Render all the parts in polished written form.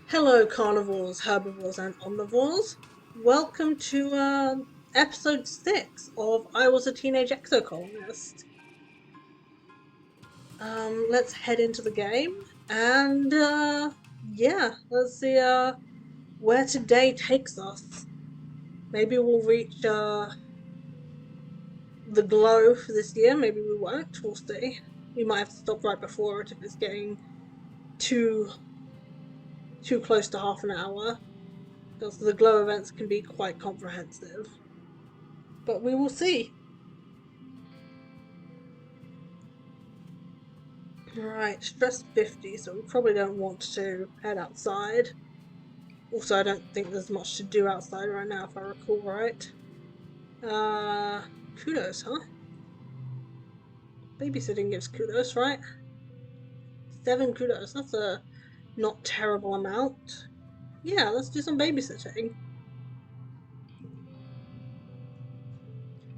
Hello, carnivores, herbivores, and omnivores. Welcome to episode 6 of I Was a Teenage Exocolonist. Let's head into the game and yeah, let's see where today takes us. Maybe we'll reach the glow for this year, maybe we won't, we'll see. We might have to stop right before it if it's getting too too close to half an hour, because the glow events can be quite comprehensive. But we will see. Right, stress 50, so we probably don't want to head outside. Also, I don't think there's much to do outside right now, if I recall right. Uh, Kudos, huh? Babysitting gives kudos, right? 7 kudos, that's a not terrible amount. Yeah, let's do some babysitting.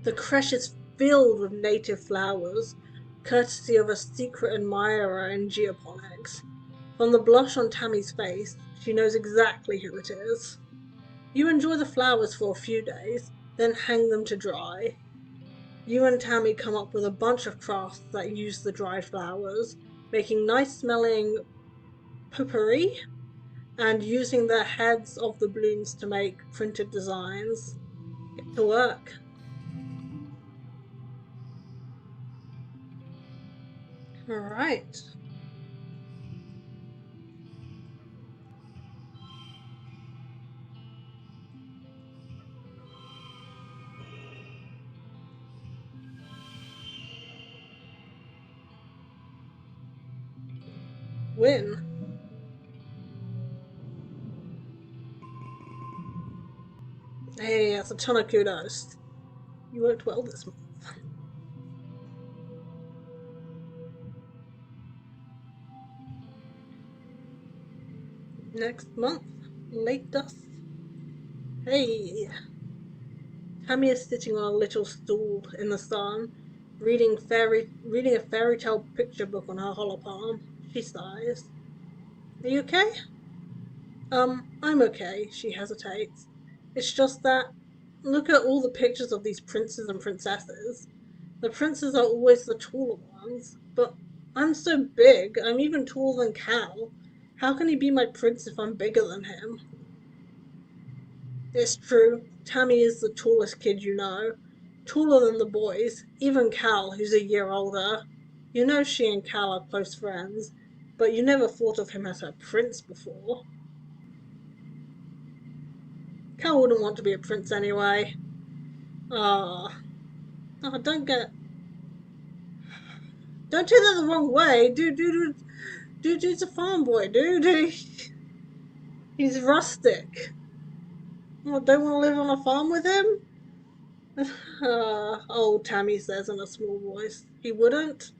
The creche is filled with native flowers, courtesy of a secret admirer in geoponics. From the blush on Tammy's face, she knows exactly who it is. You enjoy the flowers for a few days, then hang them to dry. You and Tammy come up with a bunch of crafts that use the dried flowers, making nice smelling potpourri and using the heads of the blooms to make printed designs. Get to work. Alright. Win. Hey, that's a ton of kudos. You worked well this month. Next month, late dust. Hey, Tammy is sitting on a little stool in the sun, reading a fairy tale picture book on her hollow palm. She sighs. Are you okay? I'm okay, she hesitates. It's just that look at all the pictures of these princes and princesses. The princes are always the taller ones, but I'm so big, I'm even taller than Cal. How can he be my prince if I'm bigger than him? It's true, Tammy is the tallest kid you know. Taller than the boys, even Cal, who's a year older. You know she and Cal are close friends, but you never thought of him as her prince before. Cal wouldn't want to be a prince anyway. Ah, oh, don't take that the wrong way. Dude's a farm boy, dude. He's rustic. Oh, don't want to live on a farm with him? Old Tammy says in a small voice. He wouldn't?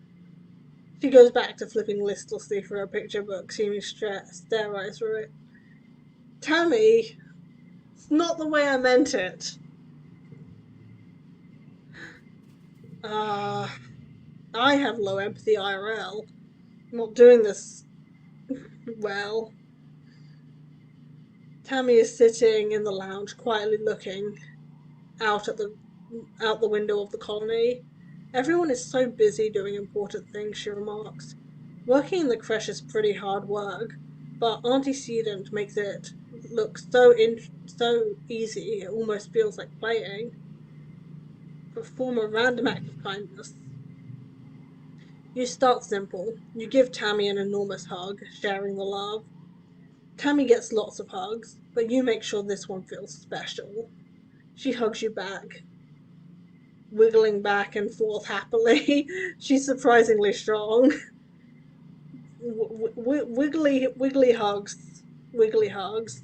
She goes back to flipping listlessly through her picture book, seeming stare right through it. Tammy, it's not the way I meant it. Uh, I have low empathy IRL. I'm not doing this well. Tammy is sitting in the lounge, quietly looking out at the window of the colony. Everyone is so busy doing important things, she remarks. Working in the creche is pretty hard work, but Auntie Sedent makes it look so easy it almost feels like playing. Perform a random act of kindness. You start simple. You give Tammy an enormous hug, sharing the love. Tammy gets lots of hugs, but you make sure this one feels special. She hugs you back, wiggling back and forth happily. She's surprisingly strong. Wiggly hugs. Wiggly hugs.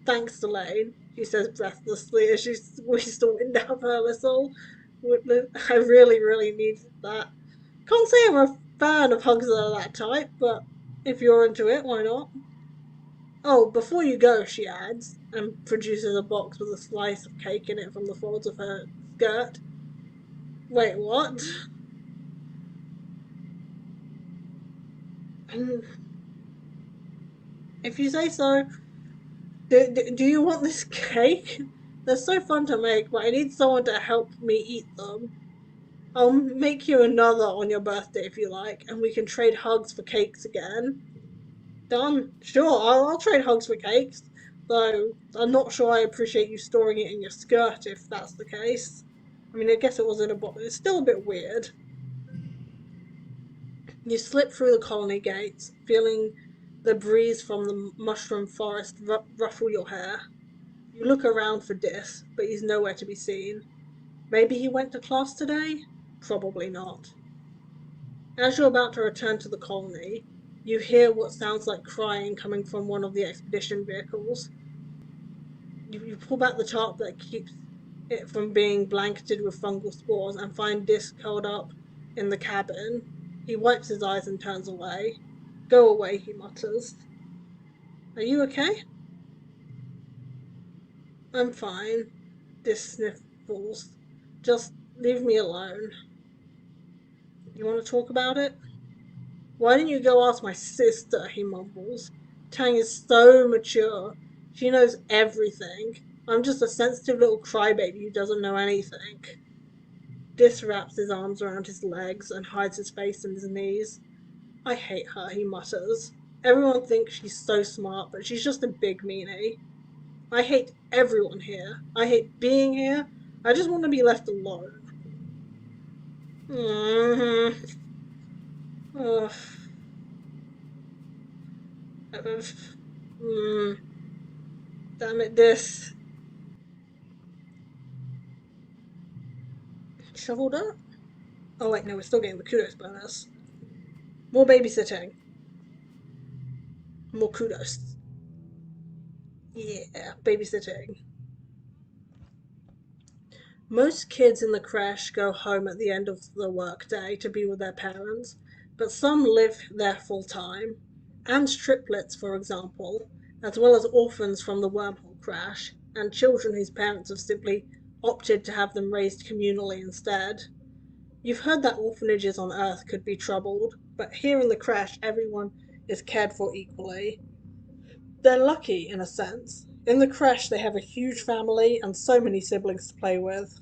Thanks, Elaine, she says breathlessly as she squeezed the wind out of her whistle. I really need that. Can't say I'm a fan of hugs that are that type, but if you're into it, why not? Oh, before you go, she adds, and produces a box with a slice of cake in it from the folds of her skirt. Wait, what? If you say so. Do you want this cake? They're so fun to make, but I need someone to help me eat them. I'll make you another on your birthday if you like, and we can trade hugs for cakes again. Done. Sure, I'll trade hugs for cakes. Though I'm not sure I appreciate you storing it in your skirt if that's the case. I mean, I guess it was in a bottle. It's still a bit weird. You slip through the colony gates, feeling the breeze from the mushroom forest ruffle your hair. You look around for Dis, but he's nowhere to be seen. Maybe he went to class today? Probably not. As you're about to return to the colony, you hear what sounds like crying coming from one of the expedition vehicles. You pull back the tarp that keeps it from being blanketed with fungal spores and find Dis curled up in the cabin. He wipes his eyes and turns away. Go away, he mutters. Are you okay? I'm fine. Dis sniffles. Just leave me alone. You want to talk about it? Why didn't you go ask my sister? He mumbles. Tang is so mature. She knows everything. I'm just a sensitive little crybaby who doesn't know anything. Dis wraps his arms around his legs and hides his face in his knees. I hate her, he mutters. Everyone thinks she's so smart, but she's just a big meanie. I hate everyone here. I hate being here. I just want to be left alone. Mm-hmm. Ugh. Mm, damn it, Dis. Shoveled up? Oh wait, no, we're still getting the kudos bonus. More babysitting. More kudos. Yeah, babysitting. Most kids in the crash go home at the end of the workday to be with their parents, but some live there full time. And triplets, for example, as well as orphans from the wormhole crash, and children whose parents have simply opted to have them raised communally instead. You've heard that orphanages on Earth could be troubled, but here in the crash everyone is cared for equally. They're lucky, in a sense. In the crash they have a huge family and so many siblings to play with.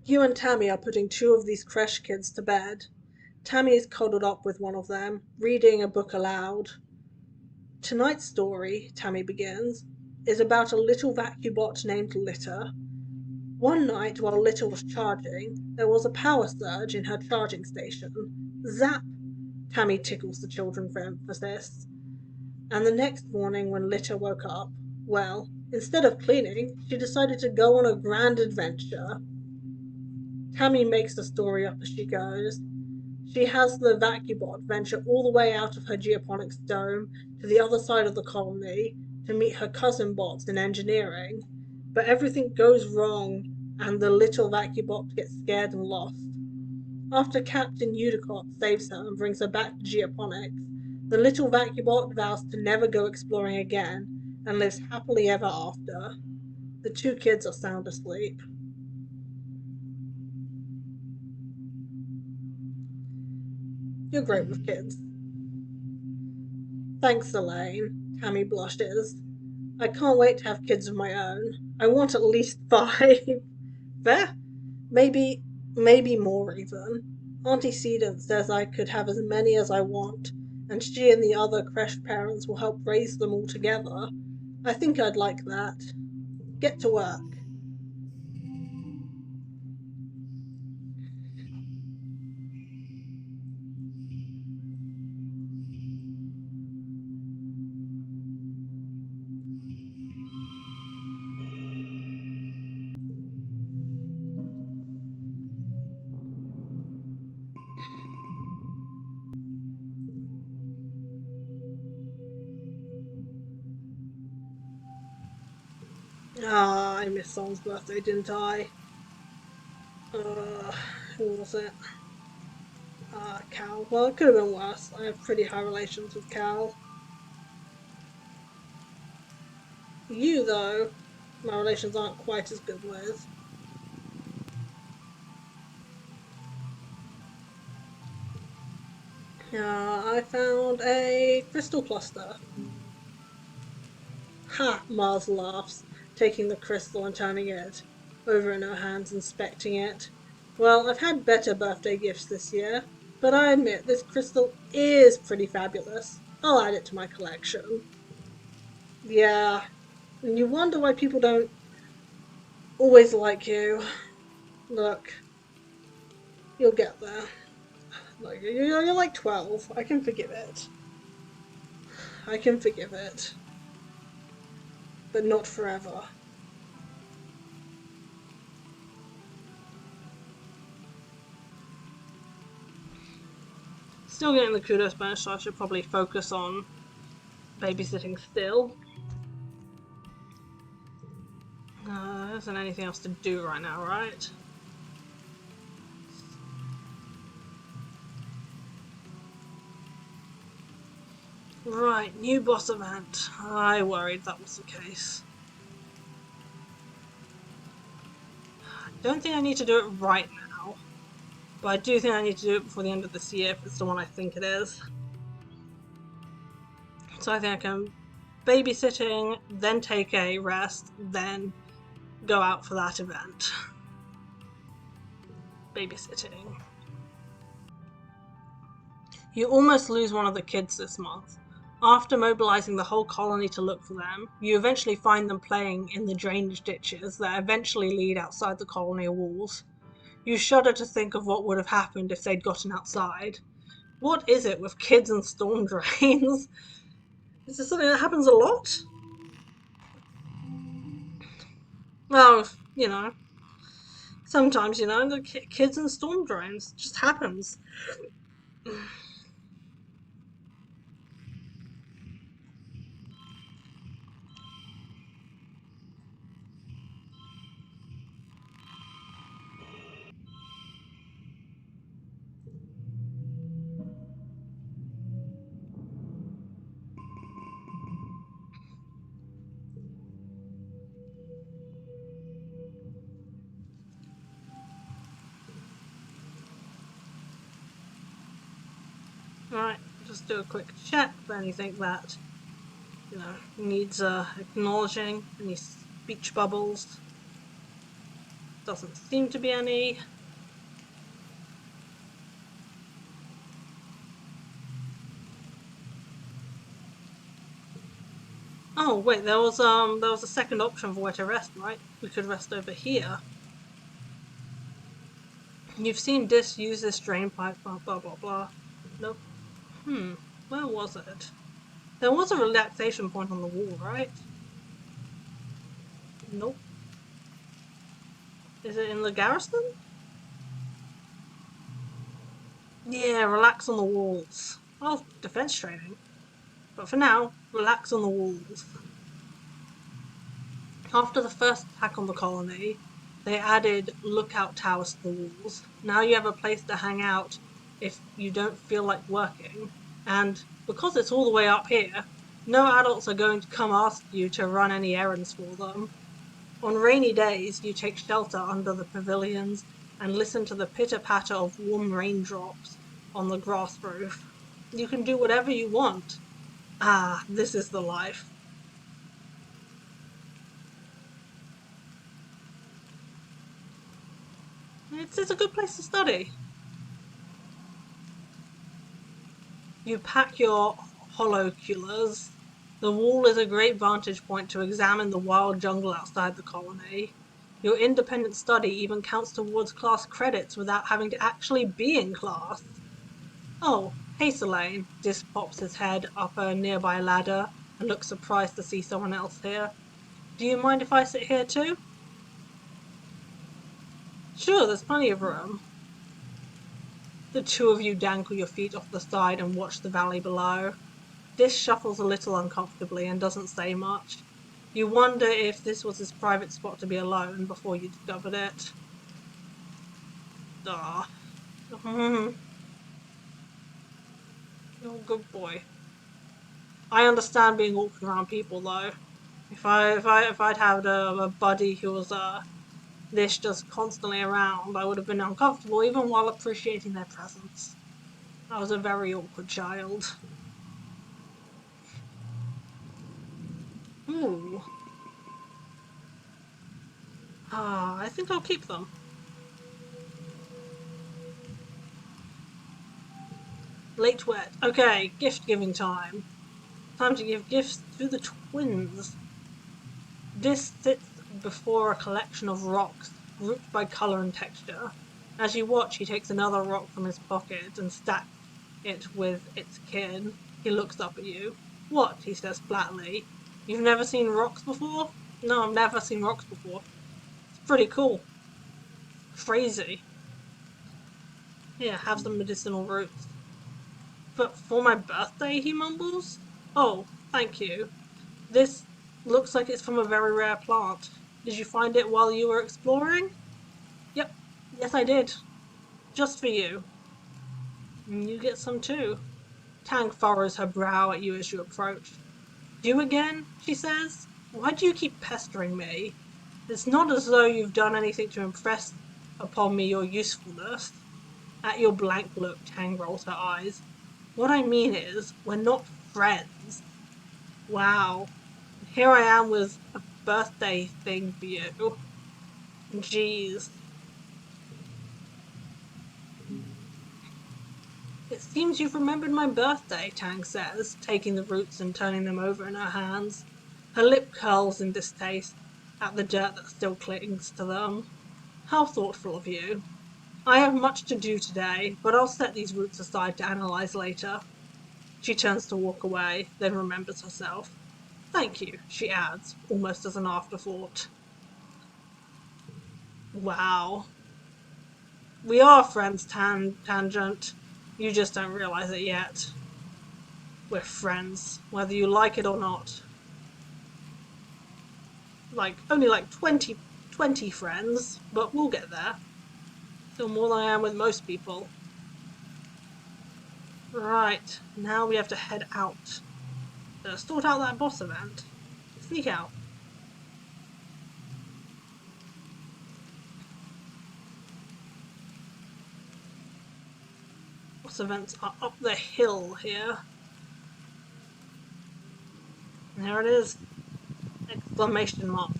You and Tammy are putting two of these crash kids to bed. Tammy is cuddled up with one of them, reading a book aloud. Tonight's story, Tammy begins, is about a little vacuubot named Litter. One night, while Litter was charging, there was a power surge in her charging station. Zap! Tammy tickles the children for emphasis. And the next morning, when Litter woke up, well, instead of cleaning, she decided to go on a grand adventure. Tammy makes the story up as she goes. She has the vacuubot venture all the way out of her geoponics dome to the other side of the colony to meet her cousin bots in engineering. But everything goes wrong and the little vacuubot gets scared and lost. After Captain Udicott saves her and brings her back to geoponics, the little vacuubot vows to never go exploring again and lives happily ever after. The two kids are sound asleep. You're great with kids. Thanks, Elaine. Tammy blushes. I can't wait to have kids of my own. I want at least five. There? Maybe, maybe more even. Auntie Sedent says I could have as many as I want, and she and the other creche parents will help raise them all together. I think I'd like that. Get to work. Ah, I missed someone's birthday, didn't I? Uh, who was it? Cal. Well, it could have been worse. I have pretty high relations with Cal. You, though, my relations aren't quite as good with. Yeah, I found a crystal cluster. Ha! Mars laughs, taking the crystal and turning it over in her hands, inspecting it. Well, I've had better birthday gifts this year, but I admit this crystal is pretty fabulous. I'll add it to my collection. Yeah, and you wonder why people don't always like you. Look, you'll get there. Like, you're like 12. I can forgive it. I can forgive it. But not forever. Still getting the kudos bonus, so I should probably focus on babysitting still. There isn't anything else to do right now, right? Right, new boss event. I worried that was the case. I don't think I need to do it right now, but I do think I need to do it before the end of this year if it's the one I think it is. So I think I can babysitting, then take a rest, then go out for that event. Babysitting. You almost lose one of the kids this month. After mobilizing the whole colony to look for them, you eventually find them playing in the drainage ditches that eventually lead outside the colony walls. You shudder to think of what would have happened if they'd gotten outside. What is it with kids and storm drains? Is this something that happens a lot? Well, sometimes, the kids and storm drains. It just happens. Alright, just do a quick check for anything that, needs acknowledging. Any speech bubbles. Doesn't seem to be any. Oh wait, there was a second option for where to rest, right? We could rest over here. You've seen Dis use this drain pipe, blah blah blah blah. Nope. Where was it? There was a relaxation point on the wall, right? Nope. Is it in the garrison? Yeah, relax on the walls. Well, defense training. But for now, relax on the walls. After the first attack on the colony, they added lookout towers to the walls. Now you have a place to hang out if you don't feel like working. And because it's all the way up here, no adults are going to come ask you to run any errands for them. On rainy days, you take shelter under the pavilions and listen to the pitter-patter of warm raindrops on the grass roof. You can do whatever you want. Ah, this is the life. It's a good place to study. You pack your holoculars. The wall is a great vantage point to examine the wild jungle outside the colony. Your independent study even counts towards class credits without having to actually be in class. Oh, hey Selene. Dis pops his head up a nearby ladder and looks surprised to see someone else here. Do you mind if I sit here too? Sure, there's plenty of room. The two of you dangle your feet off the side and watch the valley below. Dis shuffles a little uncomfortably and doesn't say much. You wonder if this was his private spot to be alone before you discovered it. Ah. Oh, good boy. I understand being awkward around people though. If I'd had a buddy who was this just constantly around, I would have been uncomfortable even while appreciating their presence. I was a very awkward child. Ooh. Ah, I think I'll keep them. Late wet. Okay, gift giving time. Time to give gifts to the twins. This sits before a collection of rocks, grouped by colour and texture. As you watch, he takes another rock from his pocket and stacks it with its kin. He looks up at you. What? He says flatly. You've never seen rocks before? No, I've never seen rocks before. It's pretty cool. Crazy. Here, have some medicinal roots. But for my birthday, he mumbles. Oh, thank you. This looks like it's from a very rare plant. Did you find it while you were exploring? Yep. Yes, I did. Just for you. And you get some too. Tang furrows her brow at you as you approach. You again? She says. Why do you keep pestering me? It's not as though you've done anything to impress upon me your usefulness. At your blank look, Tang rolls her eyes. What I mean is, we're not friends. Wow. Here I am with a birthday thing for you. Jeez. It seems you've remembered my birthday, Tang says, taking the roots and turning them over in her hands. Her lip curls in distaste at the dirt that still clings to them. How thoughtful of you. I have much to do today, but I'll set these roots aside to analyze later. She turns to walk away, then remembers herself. Thank you, she adds, almost as an afterthought. Wow. We are friends, Tangent. You just don't realize it yet. We're friends, whether you like it or not. Only like 20 friends, but we'll get there. Still more than I am with most people. Right, now we have to head out. Sort out that boss event. Sneak out. Boss events are up the hill here. And there it is. Exclamation mark.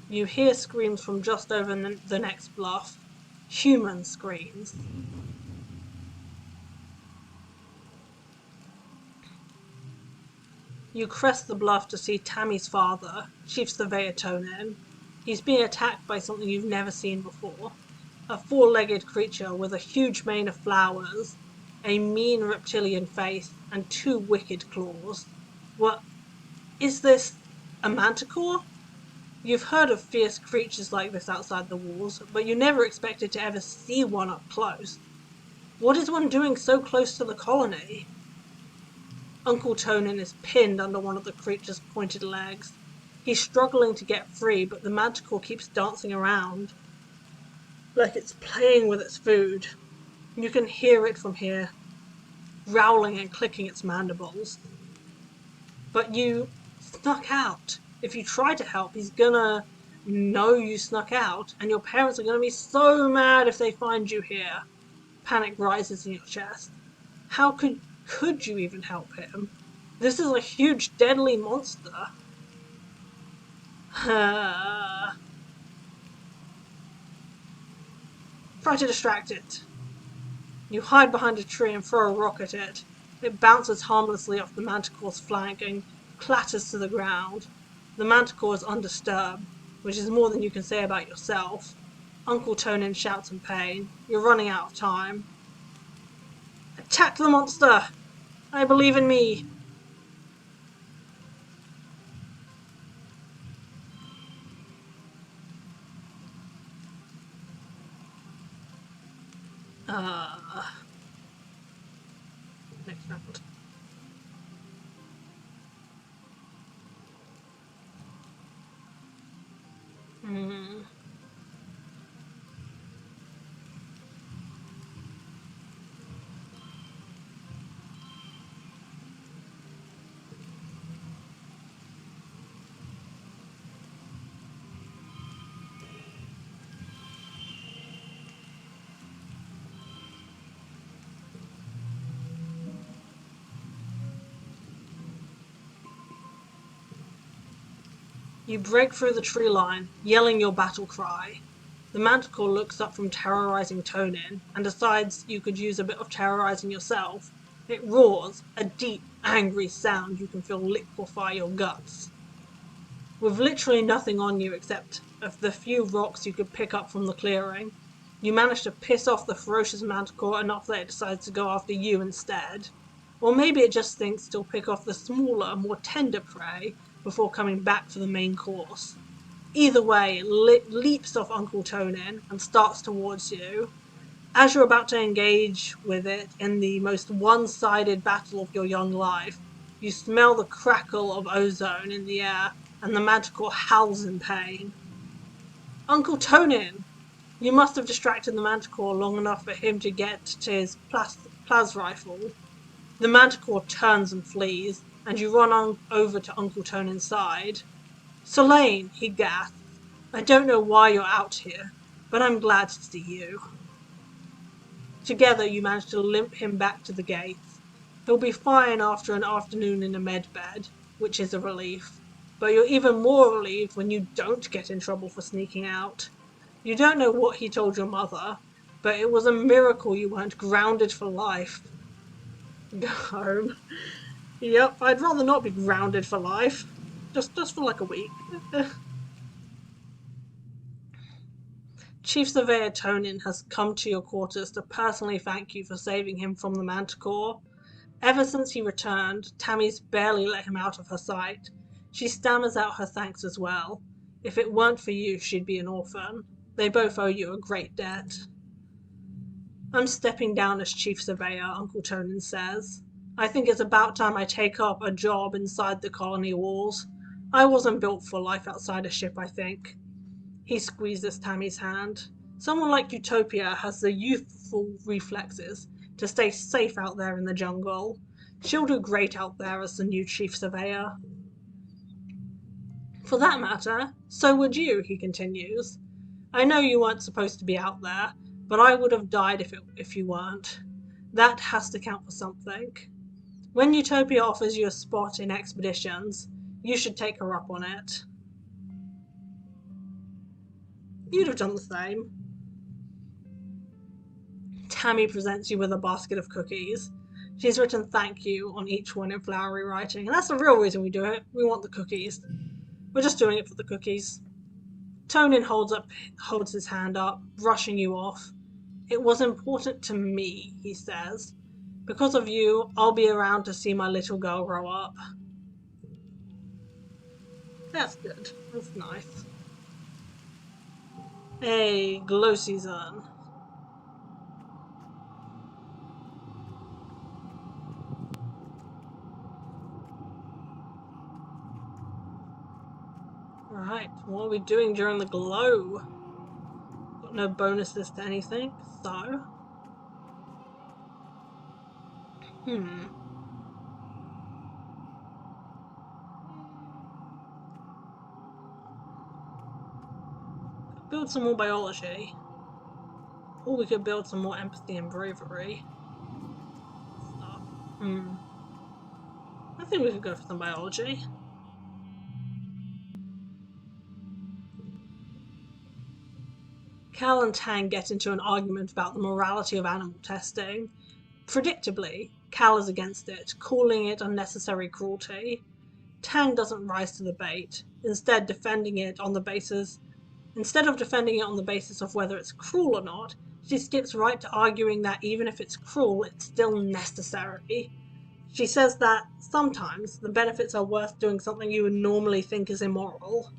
You hear screams from just over the next bluff. Human screams. You crest the bluff to see Tammy's father, Chief Surveyor Tonin. He's being attacked by something you've never seen before. A four-legged creature with a huge mane of flowers, a mean reptilian face, and two wicked claws. What? Is this a manticore? You've heard of fierce creatures like this outside the walls, but you never expected to ever see one up close. What is one doing so close to the colony? Uncle Tonin is pinned under one of the creature's pointed legs. He's struggling to get free, but the manticore keeps dancing around, like it's playing with its food. You can hear it from here, growling and clicking its mandibles. But you snuck out. If you try to help, he's gonna know you snuck out, and your parents are gonna be so mad if they find you here. Panic rises in your chest. How could you even help him? This is a huge, deadly monster. Try to distract it. You hide behind a tree and throw a rock at it. It bounces harmlessly off the manticore's flank and clatters to the ground. The manticore is undisturbed, which is more than you can say about yourself. Uncle Tonin shouts in pain. You're running out of time. Attack the monster! I believe in me! Next round. Hmm. You break through the tree line, yelling your battle cry. The manticore looks up from terrorizing Tonin and decides you could use a bit of terrorizing yourself. It roars, a deep, angry sound you can feel liquefy your guts. With literally nothing on you except the few rocks you could pick up from the clearing, you manage to piss off the ferocious manticore enough that it decides to go after you instead. Or maybe it just thinks it'll pick off the smaller, more tender prey before coming back for the main course. Either way, it leaps off Uncle Tonin and starts towards you. As you're about to engage with it in the most one-sided battle of your young life, you smell the crackle of ozone in the air, and the manticore howls in pain. Uncle Tonin! You must have distracted the manticore long enough for him to get to his plas rifle. The manticore turns and flees, and you run on over to Uncle Tonin's side. Solane, he gasps. I don't know why you're out here, but I'm glad to see you. Together you manage to limp him back to the gates. He'll be fine after an afternoon in a medbed, which is a relief. But you're even more relieved when you don't get in trouble for sneaking out. You don't know what he told your mother, but it was a miracle you weren't grounded for life. Go home. Yep, I'd rather not be grounded for life. Just for like a week. Chief Surveyor Tonin has come to your quarters to personally thank you for saving him from the manticore. Ever since he returned, Tammy's barely let him out of her sight. She stammers out her thanks as well. If it weren't for you, she'd be an orphan. They both owe you a great debt. I'm stepping down as Chief Surveyor, Uncle Tonin says. I think it's about time I take up a job inside the colony walls. I wasn't built for life outside a ship, I think. He squeezes Tammy's hand. Someone like Utopia has the youthful reflexes to stay safe out there in the jungle. She'll do great out there as the new Chief Surveyor. For that matter, so would you, he continues. I know you weren't supposed to be out there, but I would have died if you weren't. That has to count for something. When Utopia offers you a spot in expeditions, you should take her up on it. You'd have done the same. Tammy presents you with a basket of cookies. She's written thank you on each one in flowery writing, and that's the real reason we do it. We want the cookies. We're just doing it for the cookies. Tonin holds his hand up, brushing you off. It was important to me, he says. Because of you, I'll be around to see my little girl grow up. That's good. That's nice. Hey, glow season. Alright, what are we doing during the glow? Got no bonuses to anything, so... Build some more biology. Or we could build some more empathy and bravery. Stuff. I think we could go for some biology. Cal and Tang get into an argument about the morality of animal testing. Predictably, Cal is against it, calling it unnecessary cruelty. Tang doesn't rise to the bait, instead of defending it on the basis of whether it's cruel or not, she skips right to arguing that even if it's cruel, it's still necessary. She says that sometimes the benefits are worth doing something you would normally think is immoral.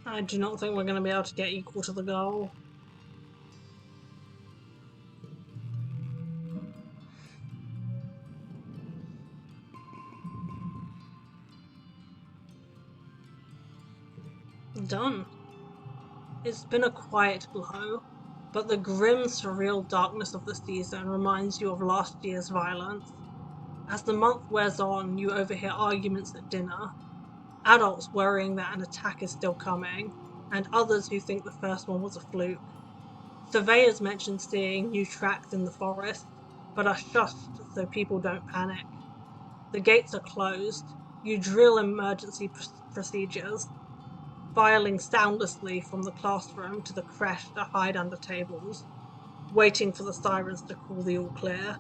I do not think we're going to be able to get equal to the goal. Done. It's been a quiet blow, but the grim, surreal darkness of the season reminds you of last year's violence. As the month wears on, you overhear arguments at dinner, adults worrying that an attack is still coming, and others who think the first one was a fluke. Surveyors mention seeing new tracks in the forest, but are shushed so people don't panic. The gates are closed. You drill emergency procedures, filing soundlessly from the classroom to the creche to hide under tables, waiting for the sirens to call the all clear.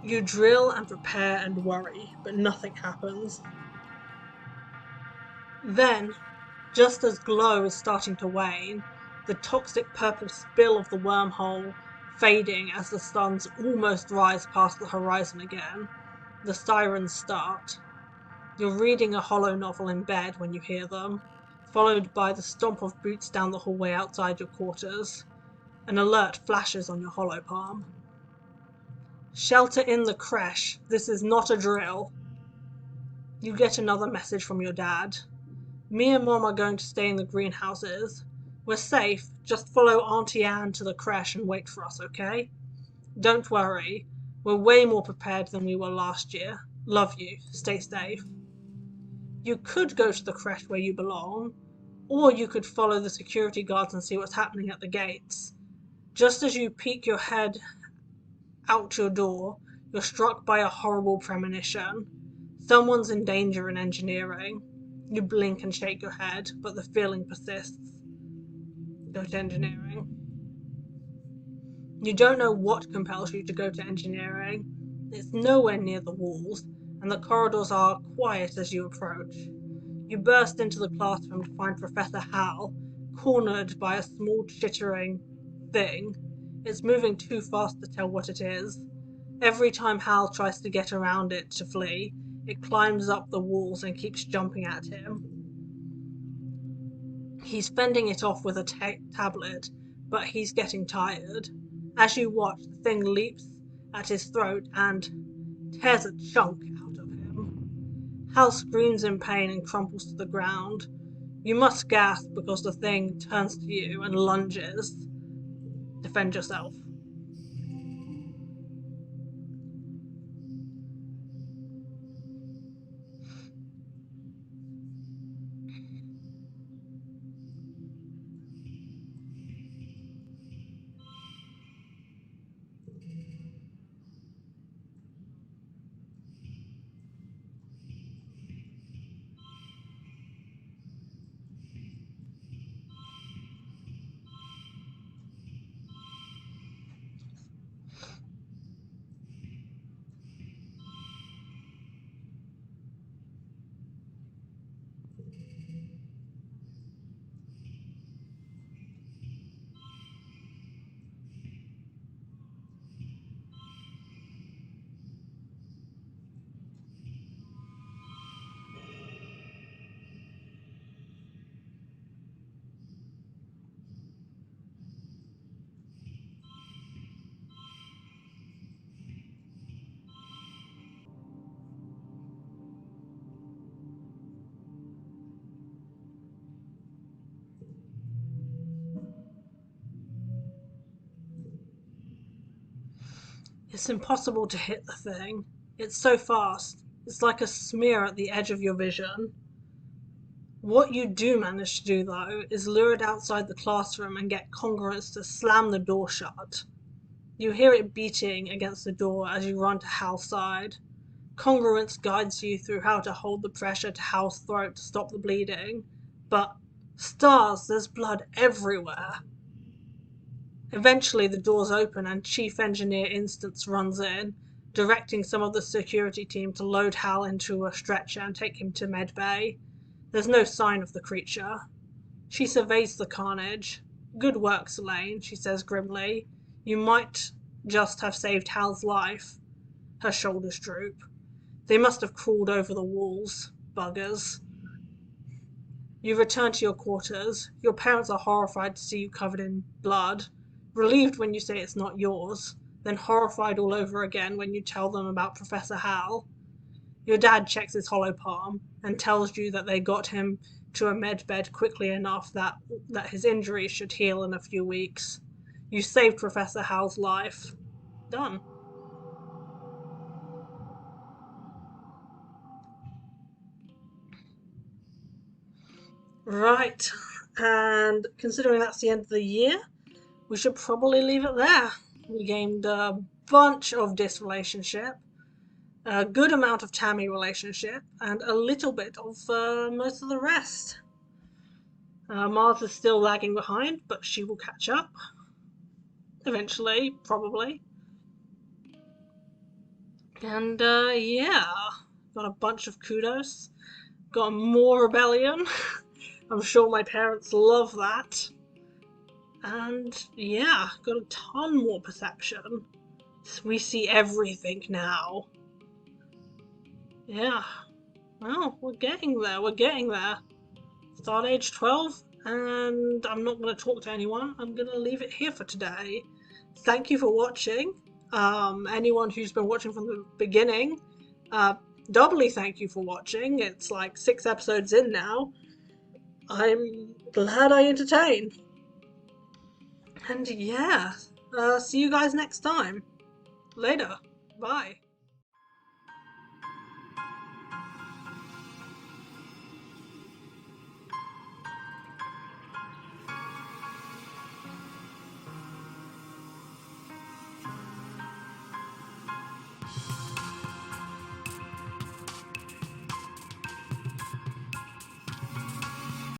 You drill and prepare and worry, but nothing happens. Then, just as glow is starting to wane, the toxic purple spill of the wormhole fading as the suns almost rise past the horizon again, the sirens start. You're reading a hollow novel in bed when you hear them, followed by the stomp of boots down the hallway outside your quarters. An alert flashes on your hollow palm. Shelter in the creche. This is not a drill. You get another message from your dad. Me and Mom are going to stay in the greenhouses. We're safe. Just follow Auntie Anne to the creche and wait for us, okay? Don't worry. We're way more prepared than we were last year. Love you. Stay safe. You could go to the creche where you belong, or you could follow the security guards and see what's happening at the gates. Just as you peek your head out your door, you're struck by a horrible premonition. Someone's in danger in engineering. You blink and shake your head, but the feeling persists. Go to engineering. You don't know what compels you to go to engineering. It's nowhere near the walls, and the corridors are quiet as you approach. You burst into the classroom to find Professor Hal, cornered by a small chittering thing. It's moving too fast to tell what it is. Every time Hal tries to get around it to flee, it climbs up the walls and keeps jumping at him. He's fending it off with a tablet, but he's getting tired. As you watch, the thing leaps at his throat and tears a chunk out of him. Hal screams in pain and crumples to the ground. You must gasp because the thing turns to you and lunges. Defend yourself. It's impossible to hit the thing. It's so fast. It's like a smear at the edge of your vision. What you do manage to do, though, is lure it outside the classroom and get Congruence to slam the door shut. You hear it beating against the door as you run to Hal's side. Congruence guides you through how to hold the pressure to Hal's throat to stop the bleeding. But, stars, there's blood everywhere. Eventually the doors open and Chief Engineer Instance runs in, directing some of the security team to load Hal into a stretcher and take him to med bay. There's no sign of the creature. She surveys the carnage. Good work, Selene, she says grimly. You might just have saved Hal's life. Her shoulders droop. They must have crawled over the walls. Buggers. You return to your quarters. Your parents are horrified to see you covered in blood, relieved when you say it's not yours, then horrified all over again when you tell them about Professor Hal. Your dad checks his hollow palm and tells you that they got him to a med bed quickly enough that his injuries should heal in a few weeks. You saved Professor Hal's life. Done. Right. And considering that's the end of the year, we should probably leave it there. We gained a bunch of disrelationship, a good amount of Tammy relationship, and a little bit of most of the rest. Mars is still lagging behind, but she will catch up. Eventually, probably. And yeah, got a bunch of kudos. Got more rebellion. I'm sure my parents love that. And yeah, got a ton more perception. We see everything now. Yeah, well, we're getting there, we're getting there. Start age 12, and I'm not going to talk to anyone. I'm going to leave it here for today. Thank you for watching. Anyone who's been watching from the beginning, uh, doubly thank you for watching. It's like 6 episodes in now. I'm glad I entertain. And yeah, see you guys next time. Later. Bye.